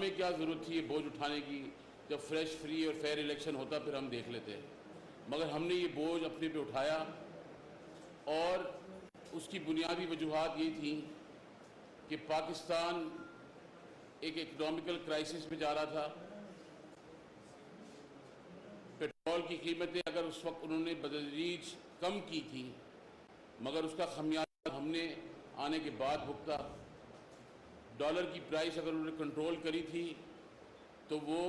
ہمیں کیا ضرورت تھی یہ بوجھ اٹھانے کی؟ جب فریش فری اور فیئر الیکشن ہوتا پھر ہم دیکھ لیتے. مگر ہم نے یہ بوجھ اپنے پہ اٹھایا، اور اس کی بنیادی وجوہات یہ تھیں کہ پاکستان ایک اکنامیکل کرائسس میں جا رہا تھا. پیٹرول کی قیمتیں اگر اس وقت انہوں نے بتدریج کم کی تھیں، مگر اس کا خمیازہ ہم نے آنے کے بعد بھگتا. ڈالر کی پرائس اگر انہوں نے کنٹرول کری تھی تو وہ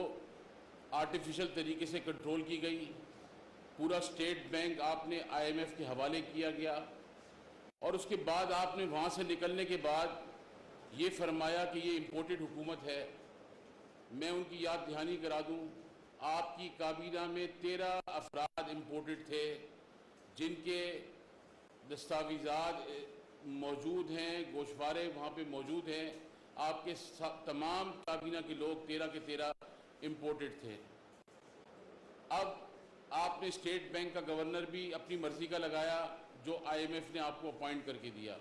آرٹیفیشل طریقے سے کنٹرول کی گئی. پورا اسٹیٹ بینک آپ نے IMF کے حوالے کیا گیا، اور اس کے بعد آپ نے وہاں سے نکلنے کے بعد یہ فرمایا کہ یہ امپورٹڈ حکومت ہے. میں ان کی یاد دہانی کرا دوں، آپ کی کابینہ میں 13 افراد امپورٹڈ تھے جن کے دستاویزات موجود ہیں، گوشوارے وہاں پہ موجود ہیں. آپ کے تمام کابینہ کے لوگ 13 کے 13 امپورٹڈ تھے. اب آپ نے اسٹیٹ بینک کا گورنر بھی اپنی مرضی کا لگایا جو IMF نے آپ کو اپوائنٹ کر کے دیا.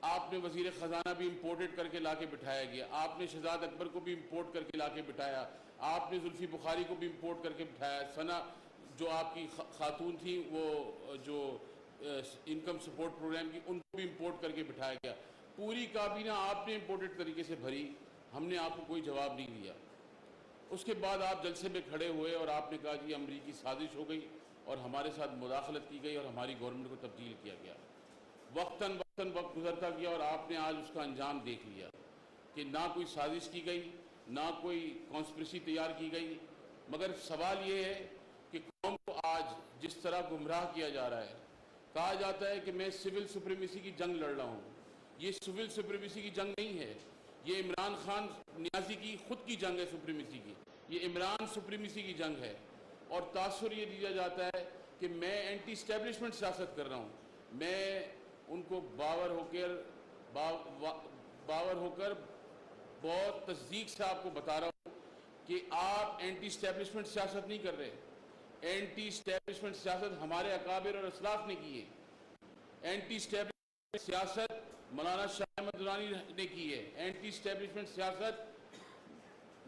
آپ نے وزیر خزانہ بھی امپورٹڈ کر کے لا کے بٹھایا گیا. آپ نے شہزاد اکبر کو بھی امپورٹ کر کے لا کے بٹھایا. آپ نے زلفی بخاری کو بھی امپورٹ کر کے بٹھایا. ثنا جو آپ کی خاتون تھیں وہ جو انکم سپورٹ پروگرام کی، ان کو بھی امپورٹ کر کے بٹھایا گیا. پوری کابینہ آپ نے امپورٹڈ طریقے سے بھری. ہم نے آپ کو کوئی جواب نہیں دیا. اس کے بعد آپ جلسے میں کھڑے ہوئے اور آپ نے کہا جی امریکی سازش ہو گئی اور ہمارے ساتھ مداخلت کی گئی اور ہماری گورنمنٹ کو تبدیل کیا گیا. وقتاً وقت گزرتا گیا اور آپ نے آج اس کا انجام دیکھ لیا کہ نہ کوئی سازش کی گئی، نہ کوئی کانسپریسی تیار کی گئی. مگر سوال یہ ہے کہ قوم کو آج جس طرح گمراہ کیا جا رہا ہے، کہا جاتا ہے کہ میں سول سپریمیسی کی جنگ لڑ رہا ہوں. یہ سول سپریمیسی کی جنگ نہیں ہے، یہ عمران خان نیازی کی خود کی جنگ ہے سپریمیسی کی. یہ عمران سپریمیسی کی جنگ ہے. اور تاثر یہ دیا جاتا ہے کہ میں اینٹی اسٹیبلشمنٹ سیاست کر رہا ہوں. میں ان کو باور ہو کر بہت تصدیق سے آپ کو بتا رہا ہوں کہ آپ اینٹی اسٹیبلشمنٹ سیاست نہیں کر رہے. اینٹی اسٹیبلشمنٹ سیاست ہمارے اکابر اور اسلاف نے کی ہے. اینٹی اسٹیبلشمنٹ سیاست مولانا شاہ احمد درانی نے کی ہے. اینٹی اسٹیبلشمنٹ سیاست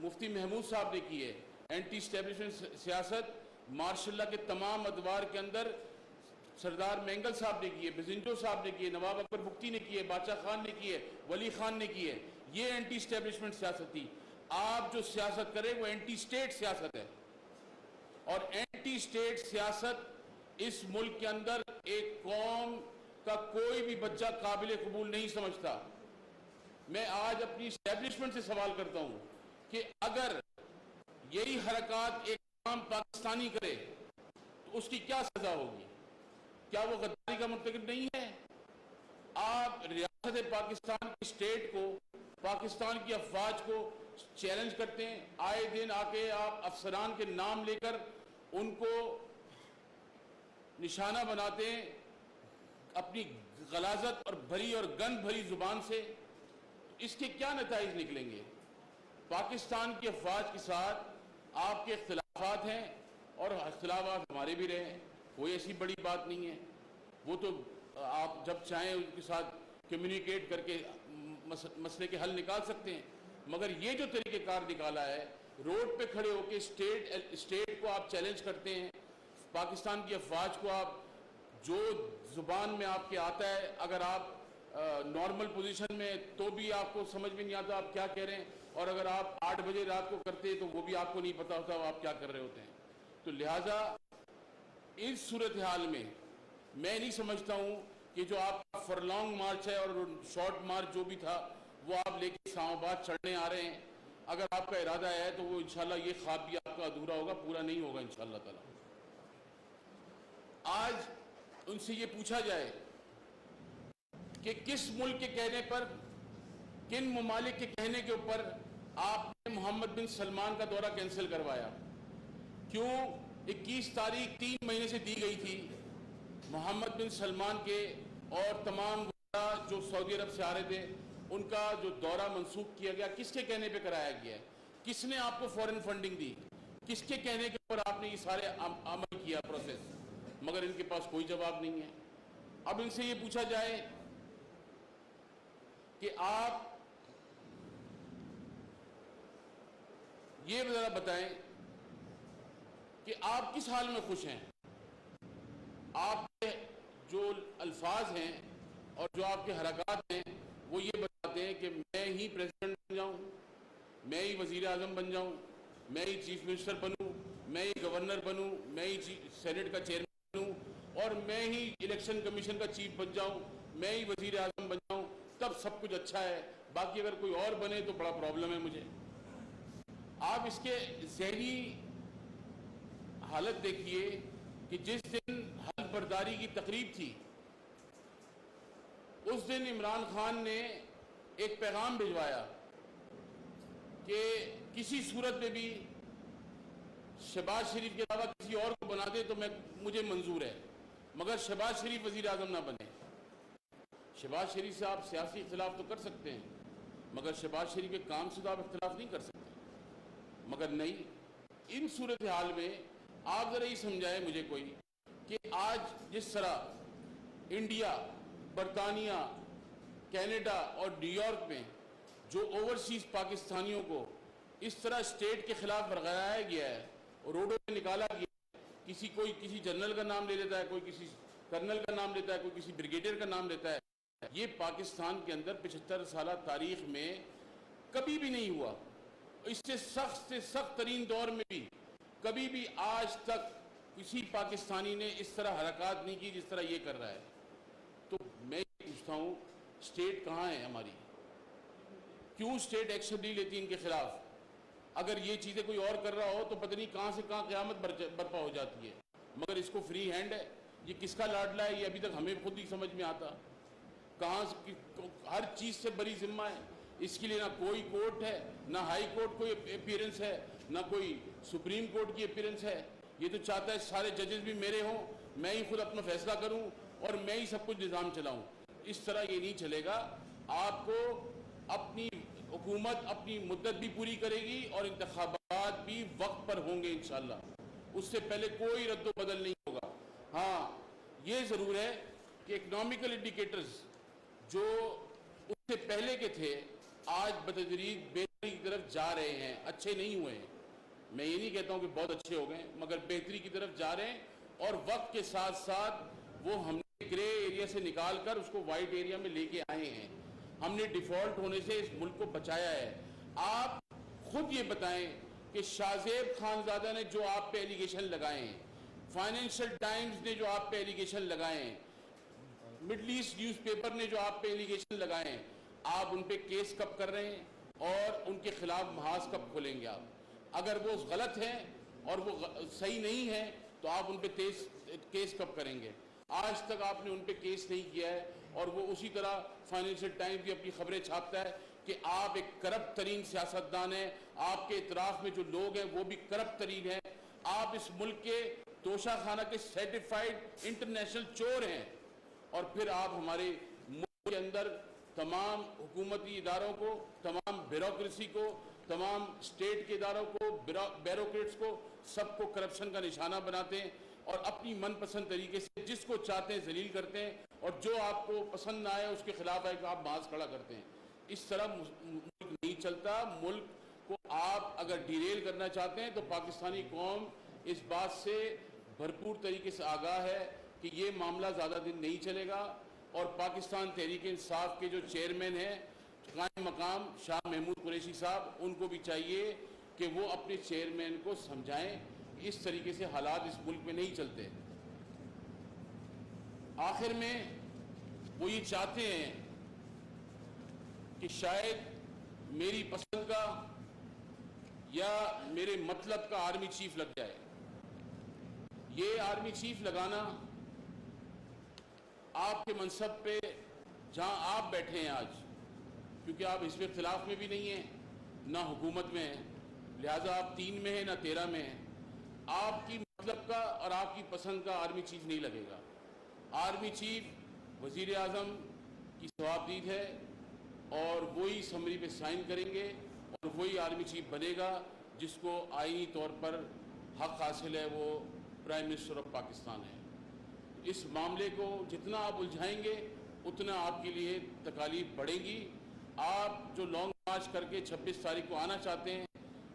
مفتی محمود صاحب نے کی ہے. اینٹی اسٹیبلشمنٹ سیاست مارشاء اللہ کے تمام ادوار کے اندر سردار مینگل صاحب نے کی ہے، بزنجو صاحب نے کی ہے، نواب اکبر بگٹی نے کی ہے، بادشاہ خان نے کی ہے، ولی خان نے کی ہے. یہ اینٹی اسٹیبلشمنٹ سیاست تھی. آپ جو سیاست کریں وہ اینٹی اسٹیٹ سیاست ہے. اور اینٹی اسٹیٹ سیاست اس ملک کے اندر ایک قوم کا کوئی بھی بچہ قابل قبول نہیں سمجھتا. میں آج اپنی اسٹیبلشمنٹ سے سوال کرتا ہوں کہ اگر یہی حرکات ایک عام پاکستانی کرے تو اس کی کیا سزا ہوگی؟ کیا وہ غداری کا مرتکب نہیں ہے؟ آپ ریاست پاکستان کی اسٹیٹ کو، پاکستان کی افواج کو چیلنج کرتے ہیں. آئے دن آ کے آپ افسران کے نام لے کر ان کو نشانہ بناتے ہیں اپنی غلاظت اور بھری اور گند بھری زبان سے. اس کے کیا نتائج نکلیں گے؟ پاکستان کی افواج کے ساتھ آپ کے اختلافات ہیں اور اختلافات ہمارے بھی رہے ہیں، کوئی ایسی بڑی بات نہیں ہے. وہ تو آپ جب چاہیں ان کے ساتھ کمیونیکیٹ کر کے مسئلے کے حل نکال سکتے ہیں. مگر یہ جو طریقہ کار نکالا ہے، روڈ پہ کھڑے ہو کے اسٹیٹ کو آپ چیلنج کرتے ہیں، پاکستان کی افواج کو آپ جو زبان میں آپ کے آتا ہے، اگر آپ نارمل پوزیشن میں تو بھی آپ کو سمجھ میں نہیں آتا آپ کیا کہہ رہے ہیں، اور اگر آپ 8 بجے رات کو کرتے تو وہ بھی آپ کو نہیں پتا ہوتا آپ کیا کر رہے ہوتے ہیں. تو لہٰذا اس صورتحال میں میں نہیں سمجھتا ہوں کہ جو آپ کا فرلانگ مارچ ہے اور شارٹ مارچ جو بھی تھا وہ آپ لے کے اسلام آباد چڑھنے آ رہے ہیں. اگر آپ کا ارادہ ہے تو وہ انشاءاللہ یہ خواب بھی آپ کا ادھورا ہوگا، پورا نہیں ہوگا انشاءاللہ تعالی. آج ان سے یہ پوچھا جائے کہ کس ملک کے کہنے پر، کن ممالک کے کہنے کے اوپر آپ نے محمد بن سلمان کا دورہ کینسل کروایا؟ کیوں 21 تاریخ 3 مہینے سے دی گئی تھی محمد بن سلمان کے اور تمام جو سعودی عرب سے آ رہے تھے ان کا جو دورہ منسوخ کیا گیا؟ کس کے کہنے پہ کرایا گیا ہے؟ کس نے آپ کو فورن فنڈنگ دی؟ کس کے کہنے کے اوپر آپ نے یہ سارے عمل کیا پروسیس؟ مگر ان کے پاس کوئی جواب نہیں ہے. اب ان سے یہ پوچھا جائے کہ آپ یہ ذرا بتائیں کہ آپ کس حال میں خوش ہیں؟ آپ کے جو الفاظ ہیں اور جو آپ کے حرکات ہیں وہ یہ بتاتے ہیں کہ میں ہی پریزیڈنٹ بن جاؤں، میں ہی وزیر اعظم بن جاؤں، میں ہی چیف منسٹر بنوں، میں ہی گورنر بنوں، میں ہی سینٹ کا چیئرمین بنوں، اور میں ہی الیکشن کمیشن کا چیف بن جاؤں، میں ہی وزیر اعظم بن جاؤں، تب سب کچھ اچھا ہے، باقی اگر کوئی اور بنے تو بڑا پرابلم ہے مجھے۔ آپ اس کے ذہنی حالت دیکھیے کہ جس دن حلف برداری کی تقریب تھی اس دن عمران خان نے ایک پیغام بھجوایا کہ کسی صورت میں بھی شہباز شریف کے علاوہ کسی اور کو بنا دے تو مجھے منظور ہے، مگر شہباز شریف وزیر اعظم نہ بنے۔ شہباز شریف سے آپ سیاسی اختلاف تو کر سکتے ہیں، مگر شہباز شریف کے کام سے تو آپ اختلاف نہیں کر سکتے۔ مگر نہیں، ان صورتحال میں آپ ذرا یہ سمجھائیں مجھے کوئی کہ آج جس طرح انڈیا، برطانیہ، کینیڈا اور نیو یارک میں جو اوورسیز پاکستانیوں کو اس طرح اسٹیٹ کے خلاف برگلایا گیا ہے اور روڈوں پہ نکالا گیا ہے، کوئی کسی جنرل کا نام لے لیتا ہے، کوئی کسی کرنل کا نام لیتا ہے، کوئی کسی بریگیڈیئر کا نام لیتا ہے، یہ پاکستان کے اندر 75 سالہ تاریخ میں کبھی بھی نہیں ہوا۔ اس سے سخت ترین دور میں بھی کبھی بھی آج تک کسی پاکستانی نے اس طرح حرکات نہیں کی جس طرح یہ کر رہا ہے۔ تو میں پوچھتا ہوں اسٹیٹ کہاں ہے ہماری؟ کیوں اسٹیٹ ایکشن نہیں لیتی ان کے خلاف؟ اگر یہ چیزیں کوئی اور کر رہا ہو تو پتہ نہیں کہاں سے کہاں قیامت برپا ہو جاتی ہے، مگر اس کو فری ہینڈ ہے۔ یہ کس کا لاڈلا ہے یہ ابھی تک ہمیں خود نہیں سمجھ میں آتا۔ کہاں سے ہر چیز سے بری ذمہ ہے، اس کے لیے نہ کوئی کورٹ ہے، نہ ہائی کورٹ کوئی اپیرنس ہے، نہ کوئی سپریم کورٹ کی اپیرنس ہے۔ یہ تو چاہتا ہے سارے ججز بھی میرے ہوں، میں ہی خود اپنا فیصلہ کروں اور میں ہی سب کچھ نظام چلاؤں۔ اس طرح یہ نہیں چلے گا۔ آپ کو اپنی حکومت اپنی مدت بھی پوری کرے گی اور انتخابات بھی وقت پر ہوں گے انشاءاللہ، اس سے پہلے کوئی رد و بدل نہیں ہوگا۔ ہاں یہ ضرور ہے کہ اکنامیکل انڈیکیٹرز جو اس سے پہلے کے تھے آج بتدریج بہتری کی طرف جا رہے ہیں، اچھے نہیں ہوئے ہیں، میں یہ نہیں کہتا ہوں کہ بہت اچھے ہو گئے، مگر بہتری کی طرف جا رہے ہیں، اور وقت کے ساتھ ساتھ وہ ہم نے گرے ایریا سے نکال کر اس کو وائٹ ایریا میں لے کے آئے ہیں۔ ہم نے ڈیفالٹ ہونے سے اس ملک کو بچایا ہے۔ آپ خود یہ بتائیں کہ شاہ زیب خانزادہ نے جو آپ پہ ایلیگیشن لگائے ہیں، فائنینشل ٹائمز نے جو آپ پہ ایلیگیشن لگائے ہیں، مڈل ایسٹ نیوز پیپر نے جو آپ پہ ایلیگیشن لگائے ہیں، آپ ان پہ کیس کب کر رہے ہیں اور ان کے خلاف محاذ کب کھولیں گے آپ؟ اگر وہ غلط ہیں اور وہ صحیح نہیں ہیں تو آپ ان پہ کیس کب کریں گے؟ آج تک آپ نے ان پہ کیس نہیں کیا ہے، اور وہ اسی طرح فائنینشل ٹائمز بھی اپنی خبریں چھاپتا ہے کہ آپ ایک کرپٹ ترین سیاستدان ہیں، آپ کے اطراف میں جو لوگ ہیں وہ بھی کرپٹ ترین ہیں، آپ اس ملک کے توشہ خانہ کے سرٹیفائیڈ انٹرنیشنل چور ہیں، اور پھر آپ ہمارے ملک کے اندر تمام حکومتی اداروں کو، تمام بیوروکریسی کو، تمام اسٹیٹ کے اداروں کو، بیوروکریٹس کو، سب کو کرپشن کا نشانہ بناتے ہیں، اور اپنی من پسند طریقے سے جس کو چاہتے ہیں ذلیل کرتے ہیں، اور جو آپ کو پسند نہ آئے اس کے خلاف آئے کہ آپ محاذ کھڑا کرتے ہیں۔ اس طرح ملک نہیں چلتا۔ ملک کو آپ اگر ڈیریل کرنا چاہتے ہیں تو پاکستانی قوم اس بات سے بھرپور طریقے سے آگاہ ہے کہ یہ معاملہ زیادہ دن نہیں چلے گا، اور پاکستان تحریک انصاف کے جو چیئرمین ہیں قائم مقام شاہ محمود قریشی صاحب، ان کو بھی چاہیے کہ وہ اپنے چیئرمین کو سمجھائیں کہ اس طریقے سے حالات اس ملک میں نہیں چلتے۔ آخر میں وہ یہ چاہتے ہیں کہ شاید میری پسند کا یا میرے مطلب کا آرمی چیف لگ جائے۔ یہ آرمی چیف لگانا آپ کے منصب پہ جہاں آپ بیٹھے ہیں آج، کیونکہ آپ حزب اختلاف میں بھی نہیں ہیں نہ حکومت میں ہیں، لہٰذا آپ 3 میں ہیں نہ 13 میں ہیں، آپ کی مطلب کا اور آپ کی پسند کا آرمی چیف نہیں لگے گا۔ آرمی چیف وزیر اعظم کی صوابدید ہے، اور وہی اسمبلی پہ سائن کریں گے، اور وہی آرمی چیف بنے گا جس کو آئینی طور پر حق حاصل ہے، وہ پرائم منسٹر آف پاکستان ہے۔ اس معاملے کو جتنا آپ الجھائیں گے اتنا آپ کے لیے تکالیف بڑھیں گی۔ آپ جو لانگ مارچ کر کے 26 تاریخ کو آنا چاہتے ہیں،